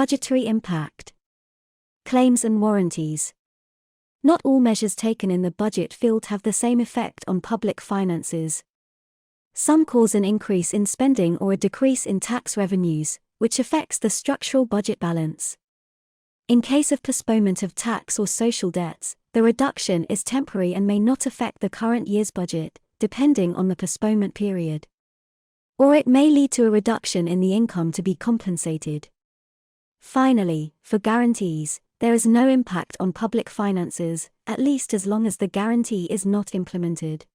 Budgetary impact. Claims and warranties. Not all measures taken in the budget field have the same effect on public finances. Some cause an increase in spending or a decrease in tax revenues, which affects the structural budget balance. In case of postponement of tax or social debts, the reduction is temporary and may not affect the current year's budget, depending on the postponement period. Or it may lead to a reduction in the income to be compensated. Finally, for guarantees, there is no impact on public finances, at least as long as the guarantee is not implemented.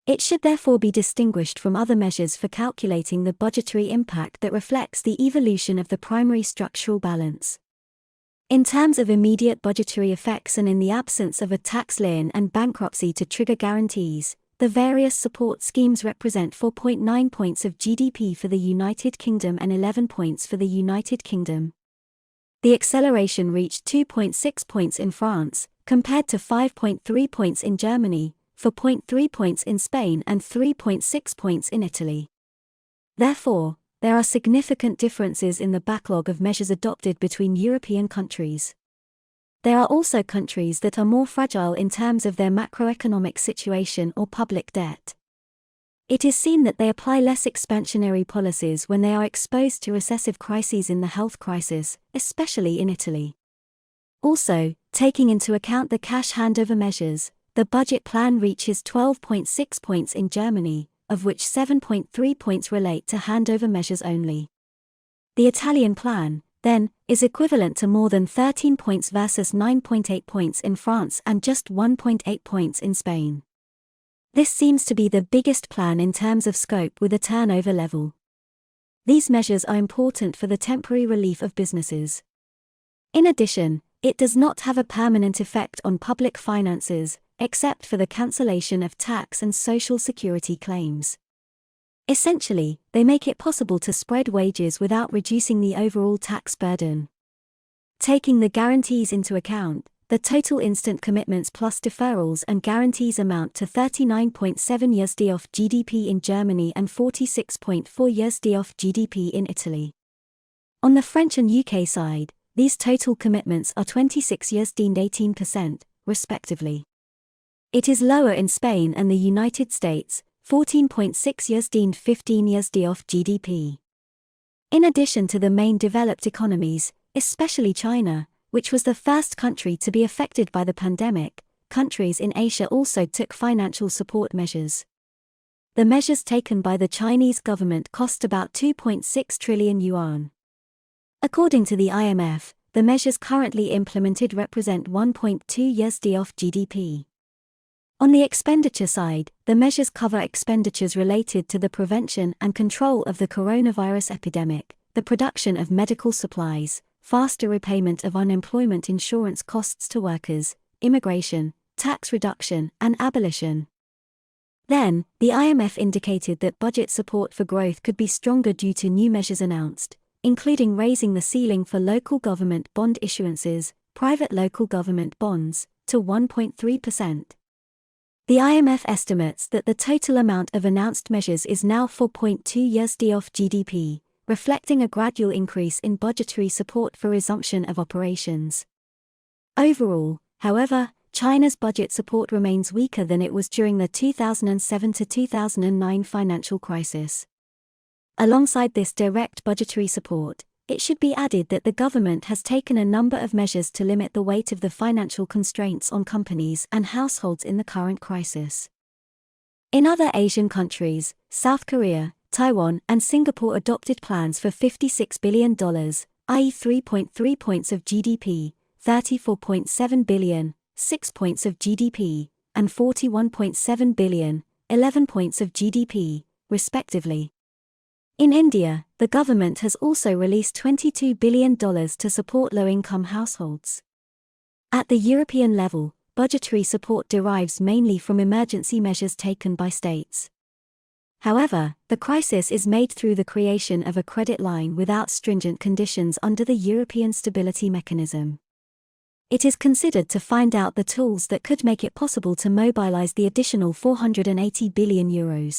It should therefore be distinguished from other measures for calculating the budgetary impact that reflects the evolution of the primary structural balance. In terms of immediate budgetary effects and in the absence of a tax lien and bankruptcy to trigger guarantees, the various support schemes represent 4.9 points of GDP for the United Kingdom and 11 points for the United Kingdom. The acceleration reached 2.6 points in France, compared to 5.3 points in Germany, 4.3 points in Spain and 3.6 points in Italy. Therefore, there are significant differences in the backlog of measures adopted between European countries. There are also countries that are more fragile in terms of their macroeconomic situation or public debt. It is seen that they apply less expansionary policies when they are exposed to recessive crises in the health crisis, especially in Italy. Also, taking into account the cash handover measures, the budget plan reaches 12.6 points in Germany, of which 7.3 points relate to handover measures only. The Italian plan, then, is equivalent to more than 13 points versus 9.8 points in France and just 1.8 points in Spain. This seems to be the biggest plan in terms of scope with a turnover level. These measures are important for the temporary relief of businesses. In addition, it does not have a permanent effect on public finances, except for the cancellation of tax and social security claims. Essentially, they make it possible to spread wages without reducing the overall tax burden. Taking the guarantees into account, the total instant commitments plus deferrals and guarantees amount to 39.7 USD of GDP in Germany and 46.4 USD of GDP in Italy. On the French and UK side, these total commitments are 26 USD and 18%, respectively. It is lower in Spain and the United States, 14.6 USD and 15 USD of GDP. In addition to the main developed economies, especially China, which was the first country to be affected by the pandemic, countries in Asia also took financial support measures. The measures taken by the Chinese government cost about 2.6 trillion yuan. According to the IMF, the measures currently implemented represent 1.2 USD of GDP. On the expenditure side, the measures cover expenditures related to the prevention and control of the coronavirus epidemic, the production of medical supplies, faster repayment of unemployment insurance costs to workers, immigration, tax reduction, and abolition. Then, the IMF indicated that budget support for growth could be stronger due to new measures announced, including raising the ceiling for local government bond issuances, private local government bonds, to 1.3%. The IMF estimates that the total amount of announced measures is now 4.2 USD of GDP, reflecting a gradual increase in budgetary support for resumption of operations. Overall, however, China's budget support remains weaker than it was during the 2007 to 2009 financial crisis. Alongside this direct budgetary support, it should be added that the government has taken a number of measures to limit the weight of the financial constraints on companies and households in the current crisis. In other Asian countries, South Korea, Taiwan, and Singapore adopted plans for $56 billion, i.e. 3.3 points of GDP, 34.7 billion, 6 points of GDP, and 41.7 billion, 11 points of GDP, respectively. In India, the government has also released $22 billion to support low-income households. At the European level, budgetary support derives mainly from emergency measures taken by states. However, the crisis is made through the creation of a credit line without stringent conditions under the European Stability Mechanism. It is considered to find out the tools that could make it possible to mobilize the additional €480 billion.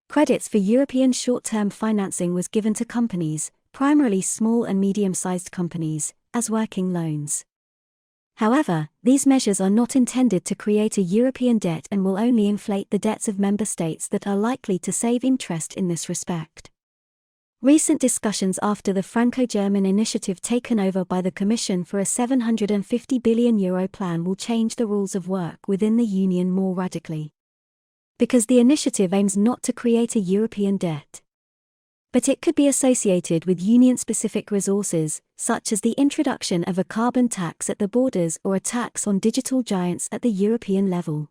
Credits for European short-term financing was given to companies, primarily small and medium-sized companies, as working loans. However, these measures are not intended to create a European debt and will only inflate the debts of member states that are likely to save interest in this respect. Recent discussions after the Franco-German initiative taken over by the Commission for a €750 billion plan will change the rules of work within the Union more radically. Because the initiative aims not to create a European debt, but it could be associated with Union-specific resources, such as the introduction of a carbon tax at the borders or a tax on digital giants at the European level.